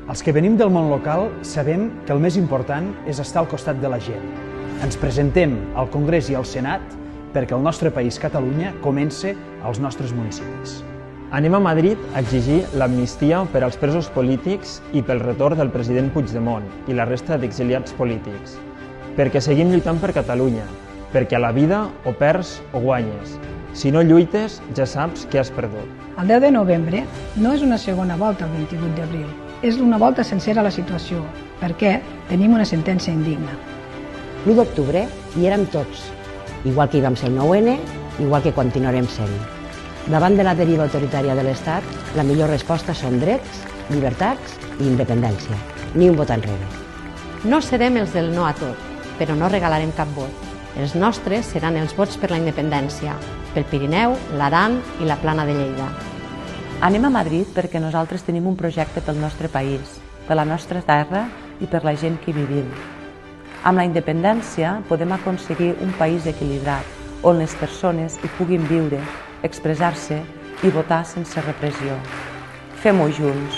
Els que venim del món local sabem que el més important és estar al costat de la gent. Ens presentem al Congrés i al Senat perquè el nostre país, Catalunya, comence als nostres municipis. Anem a Madrid a exigir l'amnistia per als presos polítics i pel retorn del president Puigdemont i la resta d'exiliats polítics. Perquè seguim lluitant per Catalunya, perquè a la vida o perds o guanyes. Si no lluites, ja saps que has perdut. El 10 de novembre no és una segona volta el 28 d'abril, és una volta sencera a la situació, perquè tenim una sentència indigna. L'1 d'octubre hi érem tots, igual que hi vam ser el 9-N, igual que continuarem sent. Davant de la deriva autoritària de l'Estat, la millor resposta són drets, llibertats i independència. Ni un vot enrere. No serem els del no a tot, però no regalarem cap vot. Els nostres seran els vots per la independència, pel Pirineu, l'Aran i la Plana de Lleida. Anem a Madrid perquè nosaltres tenim un projecte pel nostre país, per la nostra terra i per la gent que hi vivim. Amb la independència podem aconseguir un país equilibrat, on les persones hi puguin viure, expressar-se i votar sense repressió. Fem-ho junts.